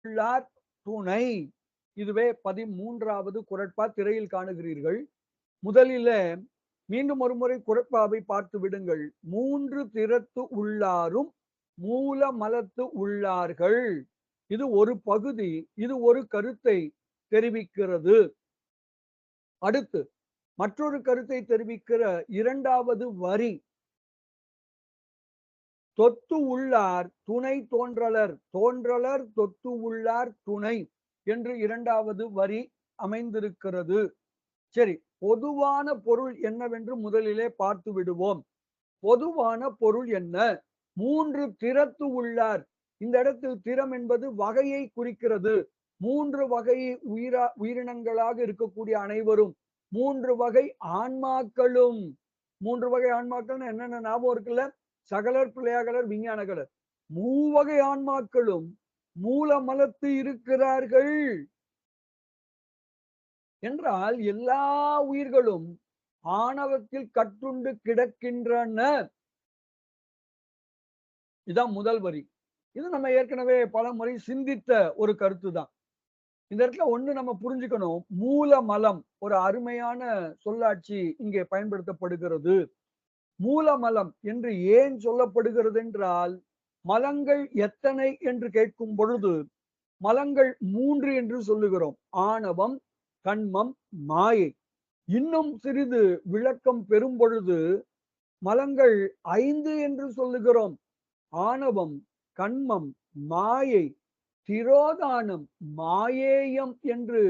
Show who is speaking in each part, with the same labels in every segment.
Speaker 1: உள்ளார் துணை. இதுவே 13வது குறட்பா திரையில் காணுகிறீர்கள். முதலில மீண்டும் ஒருமுறை குறட்பாவை பார்த்து விடுங்கள். 3 திறத்து உள்ளாரும் மூல மலத்து உள்ளார்கள். இது ஒரு பகுதி. இது ஒரு கருத்தை தெரிவிக்கிறது. அடுத்து மற்றொரு கருத்தை தெரிவிக்கிற 2வது வரி, தொத்து உள்ளார் துணை தோன்றலர். தோன்றலர் தொத்து உள்ளார் துணை என்று 2வது வரி அமைந்திருக்கிறது. சரி, பொதுவான பொருள் என்னவென்று முதலிலே பார்த்து விடுவோம். பொதுவான பொருள் என்ன? 3 திறத்து உள்ளார். இந்த இடத்தில் திறம் என்பது வகையை குறிக்கிறது. 3 வகை உயிரினங்களாக இருக்கக்கூடிய அனைவரும், 3 வகை ஆன்மாக்களும். 3 வகை ஆன்மாக்கள் என்னென்ன ஞாபகம் இருக்குல்ல? சகலர், பிள்ளையாகலர், விஞ்ஞானகலர். மூவகை ஆன்மாக்களும் மூல மலத்து இருக்கிறார்கள் என்றால் எல்லா உயிர்களும் ஆணவத்தில் கட்டுண்டு கிடக்கின்றன. இதான் முதல் வரி. இது நம்ம ஏற்கனவே பல முறை சிந்தித்த ஒரு கருத்து தான். இந்த இடத்துல ஒண்ணு நம்ம புரிஞ்சுக்கணும். மூல மலம் ஒரு அருமையான சொல்லாட்சி இங்கே பயன்படுத்தப்படுகிறது. மூலமலம் என்று ஏன் சொல்லப்படுகிறது என்றால், மலங்கள் எத்தனை என்று கேட்கும் பொழுது மலங்கள் 3 என்று சொல்லுகிறோம். ஆணவம், கண்மம், மாயை. இன்னும் சிறிது விளக்கம் பெறும் பொழுது மலங்கள் 5 என்று சொல்லுகிறோம். ஆணவம், கண்மம், மாயை, திரோதானம், மாயேயம் என்று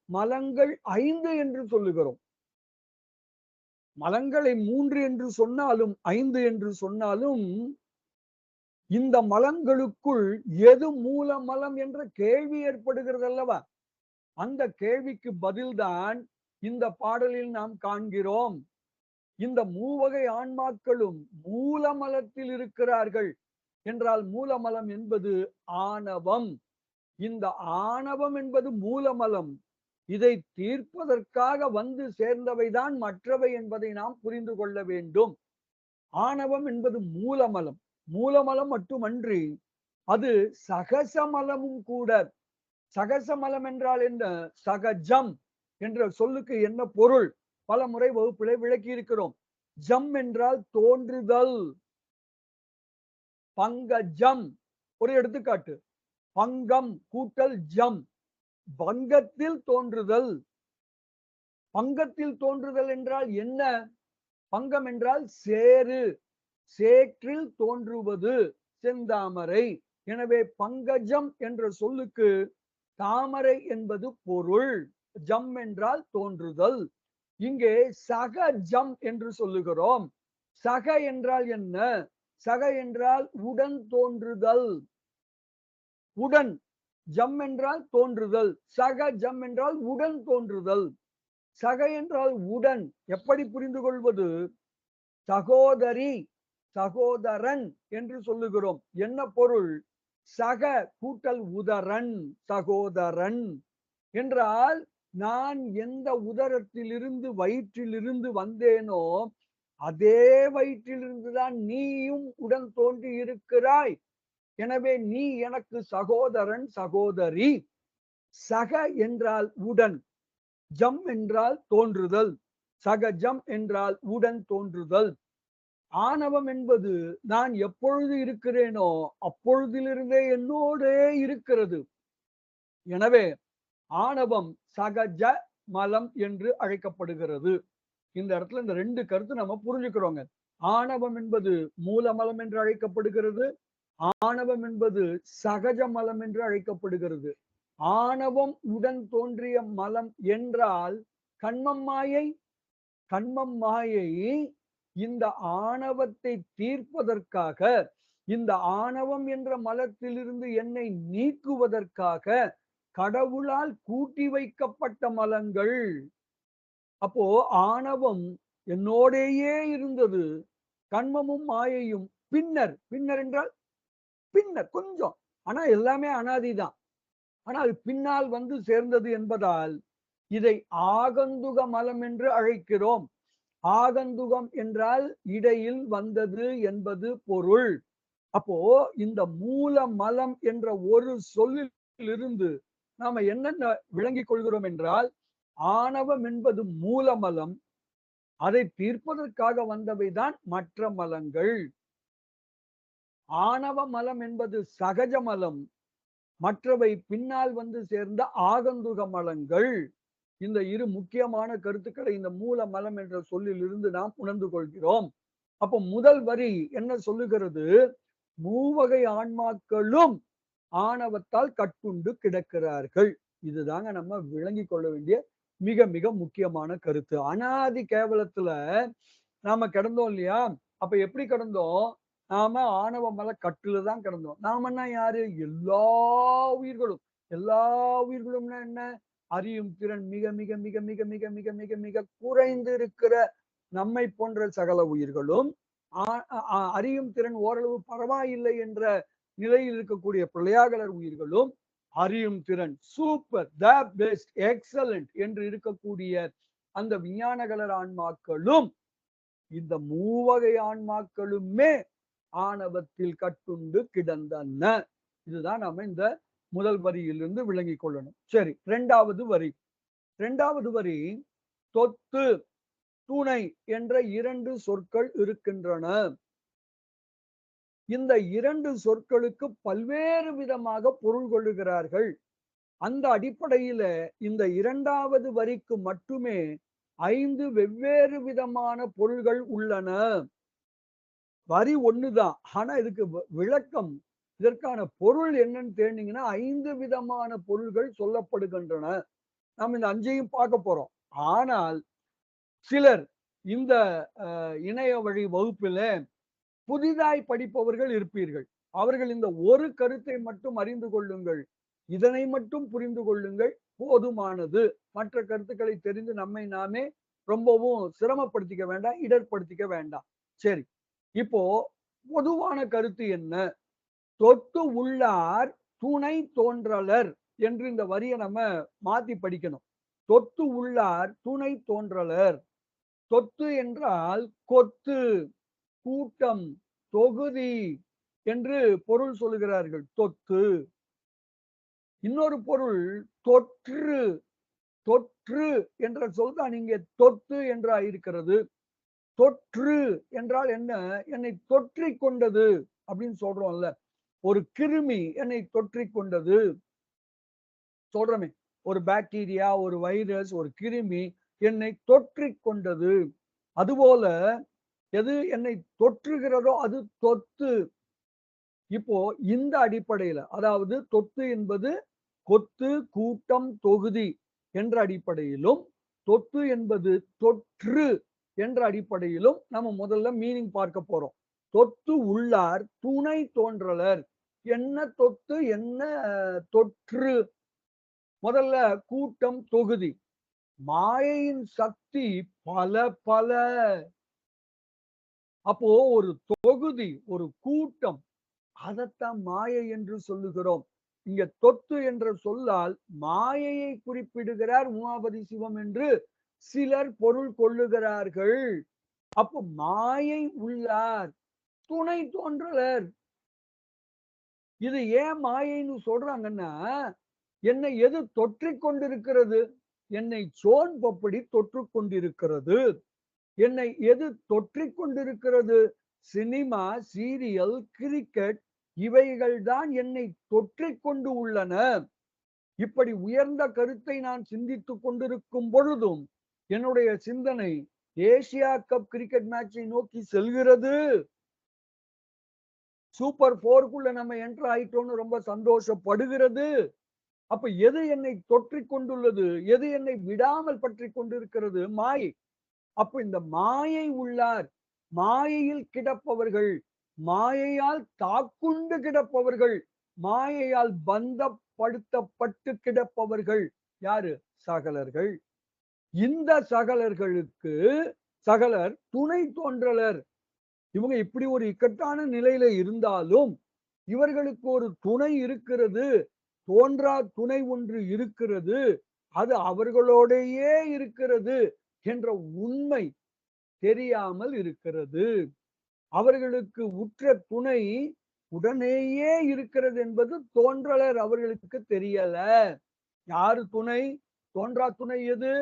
Speaker 1: மலங்கள் 5 என்று சொல்லுகிறோம். மலங்களை 3 என்று சொன்னாலும் 5 என்று சொன்னாலும் இந்த மலங்களுக்குள் எது மூல மலம் என்ற கேள்வி ஏற்படுகிறது அல்லவா? அந்த கேள்விக்கு பதில்தான் இந்த பாடலில் நாம் காண்கிறோம். இந்த மூவகை ஆன்மாக்களும் மூலமலத்தில் இருக்கிறார்கள் என்றால் மூலமலம் என்பது ஆணவம். இந்த ஆணவம் என்பது மூலமலம். இதை தீர்ப்பதற்காக வந்து சேர்ந்தவைதான் மற்றவை என்பதை நாம் புரிந்து கொள்ள வேண்டும். ஆணவம் என்பது மூலமலம். மூலமலம் மட்டுமன்றி அது சகசமலமும் கூட. சகசமலம் என்றால் என்ன? சகஜம் என்ற சொல்லுக்கு என்ன பொருள்? பல முறை வகுப்பிலே விளக்கி இருக்கிறோம். ஜம் என்றால் தோன்றுதல். பங்கஜம் ஒரு எடுத்துக்காட்டு. பங்கம் கூட்டல் ஜம், பங்கத்தில் தோன்றுதல். பங்கத்தில் தோன்றுதல் என்றால் என்ன? பங்கம் என்றால் சேறு, சேற்றில் தோன்றுவது செந்தாமரை. எனவே பங்கஜம் என்ற சொல்லுக்கு தாமரை என்பது பொருள். ஜம் என்றால் தோன்றுதல். இங்கே சக ஜம் என்று சொல்லுகிறோம். சக என்றால் என்ன? சக என்றால் உடன் தோன்றுதல். உடன். ஜம் என்றால் தோன்றுதல். சக ஜம் என்றால் உடன் தோன்றுதல். சக என்றால் உடன். எப்படி புரிந்து கொள்வது? சகோதரி, சகோதரன் என்று சொல்லுகிறோம். என்ன பொருள்? சக கூட்டல் உதரன், சகோதரன் என்றால் நான் எந்த உதரத்திலிருந்து வயிற்றிலிருந்து வந்தேனோ அதே வயிற்றிலிருந்துதான் நீயும் உடன் தோன்றி இருக்கிறாய். எனவே நீ எனக்கு சகோதரன், சகோதரி. சக என்றால் உடன், ஜம் என்றால் தோன்றுதல், சகஜம் என்றால் உடன் தோன்றுதல். ஆணவம் என்பது நான் எப்பொழுது இருக்கிறேனோ அப்பொழுதிலிருந்தே என்னோடே இருக்கிறது. எனவே ஆணவம் சகஜ மலம் என்று அழைக்கப்படுகிறது. இந்த இடத்துல இந்த 2 கருத்து நம்ம புரிஞ்சுக்கிறோங்க. ஆணவம் என்பது மூலமலம் என்று அழைக்கப்படுகிறது. ஆணவம் என்பது சகஜ மலம் என்று அழைக்கப்படுகிறது. ஆணவம் உடன் தோன்றிய மலம் என்றால் கண்மம் மாயை. கண்மம் மாயை இந்த ஆணவத்தை தீர்ப்பதற்காக, இந்த ஆணவம் என்ற மலத்திலிருந்து என்னை நீக்குவதற்காக கடவுளால் கூட்டி வைக்கப்பட்ட மலங்கள். அப்போ ஆணவம் என்னோடேயே இருந்தது. கண்மமும் மாயையும் பின்னர், பின்னர் என்றால் பின்னர் கொஞ்சம், ஆனா எல்லாமே அனாதிதான். ஆனால் பின்னால் வந்து சேர்ந்தது என்பதால் இதை ஆகந்துக மலம் என்று அழைக்கிறோம். ஆகந்துகம் என்றால் இடையில் வந்தது என்பது பொருள். அப்போ இந்த மூல மலம் என்ற ஒரு சொல்லில் இருந்து நாம என்னென்ன விளங்கிக் கொள்கிறோம் என்றால், ஆணவம் என்பது மூலமலம். அதை தீர்ப்பதற்காக வந்தவைதான் மற்ற மலங்கள். ஆணவ மலம் என்பது சகஜ மலம். மற்றவை பின்னால் வந்து சேர்ந்த ஆகந்துக மலங்கள். இந்த இரு முக்கியமான கருத்துக்களை இந்த மூல மலம் என்ற சொல்லிலிருந்து நாம் உணர்ந்து கொள்கிறோம். அப்போ முதல் வரி என்ன சொல்லுகிறது? மூவகை ஆன்மாக்களும் ஆணவத்தால் கட்டுண்டு கிடக்கிறார்கள். இதுதாங்க நம்ம விளங்கிக் கொள்ள வேண்டிய மிக மிக முக்கியமான கருத்து. அனாதி கேவலத்துல நாம கிடந்தோம் இல்லையா? அப்ப எப்படி கிடந்தோம்? நாம ஆணவ மல கட்டுல தான் கிடந்தோம். நாமன்னா யாரு? எல்லா உயிர்களும். எல்லா உயிர்களும்னா என்ன? அறியும் திறன் மிக மிக மிக மிக மிக மிக மிக மிக குறைந்து இருக்கிற நம்மை போன்ற சகல உயிர்களும், ஆ அறியும் திறன் ஓரளவு பரவாயில்லை என்ற நிலையில் இருக்கக்கூடிய பிள்ளையாகலர் உயிர்களும், அறியும் திறன் சூப்பர், த பெஸ்ட், எக்ஸலண்ட் என்று இருக்கக்கூடிய அந்த விஞ்ஞானகலர் ஆன்மாக்களும், இந்த மூவகை ஆன்மாக்களுமே ஆணவத்தில் கட்டுண்டு கிடந்தன. இதுதான் நாம இந்த முதல் வரியிலிருந்து விளங்கிக் கொள்ளணும். சரி, இரண்டாவது வரி. இரண்டாவது வரி, தொத்து, துணை என்ற 2 சொற்கள் இருக்கின்றன. இந்த 2 சொற்களுக்கு பல்வேறு விதமாக பொருள் கொள்ளுகிறார்கள். அந்த அடிப்படையில இந்த 2வது வரிக்கு மட்டுமே 5 வெவ்வேறு விதமான பொருள்கள் உள்ளன. வரி ஒண்ணுதான். ஆனா இதுக்கு விளக்கம், இதற்கான பொருள் என்னன்னு தேடினீங்கன்னா 5 விதமான பொருள்கள் சொல்லப்படுகின்றன. நாம் இந்த 5யும் பார்க்க போறோம். ஆனால் சிலர் இந்த இணைய வழி வகுப்பில புதிதாய் படிப்பவர்கள் இருப்பீர்கள். அவர்கள் இந்த ஒரு கருத்தை மட்டும் அறிந்து கொள்ளுங்கள். இதனை மட்டும் புரிந்து கொள்ளுங்கள், போதுமானது. மற்ற கருத்துக்களை தெரிந்து நம்மை நாமே ரொம்பவும் சிரமப்படுத்திக்க வேண்டாம், இடர்படுத்திக்க வேண்டாம். சரி, இப்போ பொதுவான கருத்து என்ன? தொட்டு உள்ளார் துணை தோன்றலர் என்று இந்த வரியை நம்ம மாத்தி படிக்கணும். தொட்டு உள்ளார் துணை தோன்றலர். தொத்து என்றால் கொத்து, கூட்டம், தொகுதி என்று பொருள் சொல்லுகிறார்கள். தொத்து. இன்னொரு பொருள் தொற்று. தொற்று என்ற சொல் தான் இங்கே தொத்து என்று ஆயிருக்கிறது. தொற்று என்றால் என்ன? என்னை தொற்றிக் கொண்டது அப்படின்னு சொல்றோம்ல. ஒரு கிருமி என்னை தொற்றிக் கொண்டது சொல்றோமே. ஒரு பாக்டீரியா, ஒரு வைரஸ், ஒரு கிருமி என்னை தொற்றிக் கொண்டது. அதுபோல எது என்னை தொற்றுகிறதோ அது தொத்து. இப்போ இந்த அடிப்படையில, அதாவது தொத்து என்பது கொத்து, கூட்டம், தொகுதி என்ற அடிப்படையிலும், தொத்து என்பது தொற்று என்ற அடிப்படையிலும் நம்ம முதல்ல மீனிங் பார்க்க போறோம். தொத்து உள்ளார் துணை தோன்றலர். என்ன தொத்து, என்ன தொற்று? முதல்ல கூட்டம், தொகுதி. மாயையின் சக்தி பல பல. அப்போ ஒரு தொகுதி, ஒரு கூட்டம், அதைத்தான் மாயை என்று சொல்லுகிறோம். இங்க தொத்து என்ற சொல்லால் மாயையை குறிப்பிடுகிறார் உமாபதி சிவம் என்று சிலர் பொருள் கொள்ளுகிறார்கள். அப்போ மாயை உள்ளார் துணை தோன்றலர். இது ஏன் மாயைன்னு சொல்றாங்கன்னா, என்னை எது தொற்றிக் கொண்டிருக்கிறது? என்னை சோன் பப்படி தொற்றுக் கொண்டிருக்கிறது. என்னை எது தொற்றிக் கொண்டிருக்கிறது? சினிமா, சீரியல், கிரிக்கெட் இவைகள் தான் என்னை தொற்றிக் கொண்டு உள்ளன. இப்படி உயர்ந்த கருத்தை நான் சிந்தித்துக் கொண்டிருக்கும் பொழுதும் என்னுடைய சிந்தனை ஏசியா கப் கிரிக்கெட் மேட்சை நோக்கி செல்கிறது. சூப்பர் 4க்குள்ள நம்ம என்டர் ஆயிட்டோம்னு ரொம்ப சந்தோஷப்படுகிறது. அப்ப எது என்னை தொற்றிக் கொண்டுள்ளது? எது என்னை விடாமல் பற்றி கொண்டிருக்கிறது? மாயை. அப்ப இந்த மாயை உள்ளார், மாயையில் கிடப்பவர்கள், மாயையால் தாக்குண்டு கிடப்பவர்கள், மாயையால் பந்தப்படுத்தப்பட்டு கிடப்பவர்கள் யாரு? சகலர்கள். இந்த சகலர்களுக்கு சகலர் துணை தோன்றலர். இவங்க இப்படி ஒரு இக்கட்டான நிலையில இருந்தாலும் இவர்களுக்கு ஒரு துணை இருக்கிறது. தோன்றா துணை ஒன்று இருக்கிறது. அது அவர்களோடையே இருக்கிறது என்ற உண்மை தெரியாமல் இருக்கிறது. அவர்களுக்கு உற்ற துணை உடனேயே இருக்கிறது என்பது தோன்றலர் அவர்களுக்கு தெரியல. யாரு துணை? தோன்றா துணை எது?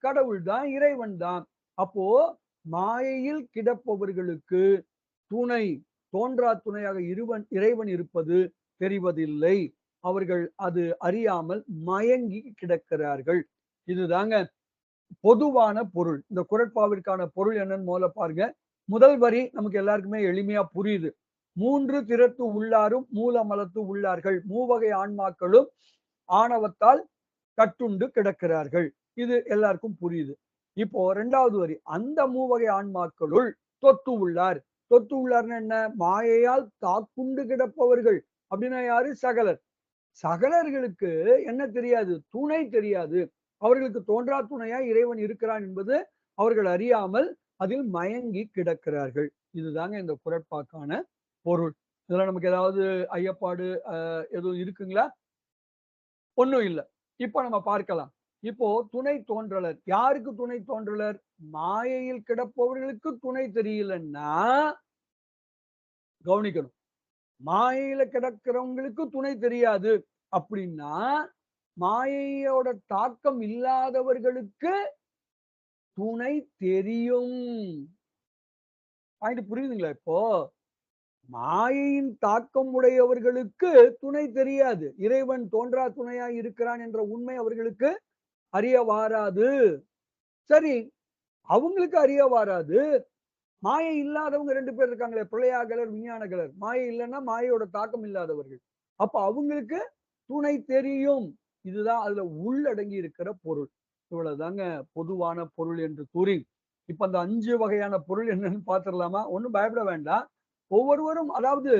Speaker 1: கடவுள் தான், இறைவன் தான். அப்போ மாயையில் கிடப்பவர்களுக்கு துணை, தோன்றா துணையாக இறைவன் இருப்பது தெரிவதில்லை. அவர்கள் அது அறியாமல் மயங்கி கிடக்கிறார்கள். இதுதாங்க பொதுவான பொருள். இந்த குறட்பாவிற்கான பொருள் என்னன்னு முதல்ல பாருங்க. முதல் வரி நமக்கு எல்லாருக்குமே எளிமையா புரியுது. 3 திறத்து உள்ளாரும் மூலமலத்து உள்ளார்கள். மூவகை ஆன்மாக்களும் ஆணவத்தால் கட்டுண்டு கிடக்கிறார்கள். இது எல்லாருக்கும் புரியுது. இப்போ 2வது வரி. அந்த மூவகை ஆன்மாக்களுள் தொத்து உள்ளார். தொத்து உள்ளார்னா என்ன? மாயையால் தாக்குண்டு கிடப்பவர்கள். அப்படின்னா யாரு? சகலர். சகலர்களுக்கு என்ன தெரியாது? துணை தெரியாது. அவர்களுக்கு தோன்றா துணையா இறைவன் இருக்கிறான் என்பது அவர்கள் அறியாமல் அதில் மயங்கி கிடக்கிறார்கள். இதுதாங்க இந்த குறட்பாக்கான பொருள். இதுல நமக்கு ஏதாவது ஐயப்பாடு எதுவும் இருக்குங்களா? ஒண்ணும் இல்ல. இப்ப நம்ம பார்க்கலாம். இப்போ துணை தோன்றலர். யாருக்கு துணை தோன்றலர்? மாயையில் கிடப்பவர்களுக்கு துணை தெரியலன்னா கவனிக்கணும். மாயையில கிடக்கிறவங்களுக்கு துணை தெரியாது அப்படின்னா, மாயையோட தாக்கம் இல்லாதவர்களுக்கு துணை தெரியும். பாயிண்ட் புரியுதுங்களா இப்போ? மாயையின் தாக்கம் உடையவர்களுக்கு துணை தெரியாது. இறைவன் தோன்றா துணையா இருக்கிறான் என்ற உண்மை அவர்களுக்கு அறிய வாராது. சரி, அவங்களுக்கு அறிய வாராது. மாயை இல்லாதவங்க 2 பேர் இருக்காங்களே, பிரளயாகலர், விஞ்ஞானகலர். மாயை இல்லைன்னா மாயையோட தாக்கம் இல்லாதவர்கள். அப்ப அவங்களுக்கு துணை தெரியும். இதுதான் அதுல உள்ளடங்கி இருக்கிற பொருள். இவ்வளவுதாங்க பொதுவான பொருள் என்று கூறி, இப்ப அந்த 5 வகையான பொருள் என்னன்னு பார்த்திடலாமா? ஒண்ணும் பயப்பட வேண்டாம். ஒவ்வொருவரும் அதாவது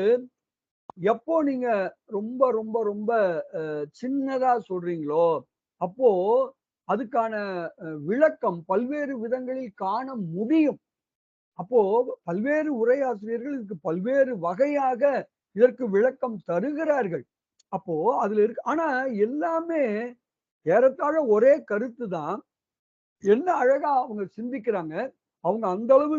Speaker 1: எப்போ நீங்க ரொம்ப ரொம்ப ரொம்ப சின்னதா சொல்றீங்களோ, அப்போ அதுக்கான விளக்கம் பல்வேறு விதங்களில் காண முடியும். அப்போ பல்வேறு உரையாசிரியர்கள் இதுக்கு பல்வேறு வகையாக இதற்கு விளக்கம் தருகிறார்கள். அப்போ அதுல இருக்கு. ஆனா எல்லாமே ஏறத்தாழ ஒரே கருத்து தான். என்ன அழகா அவங்க சிந்திக்கிறாங்க. அவங்க அந்த அளவு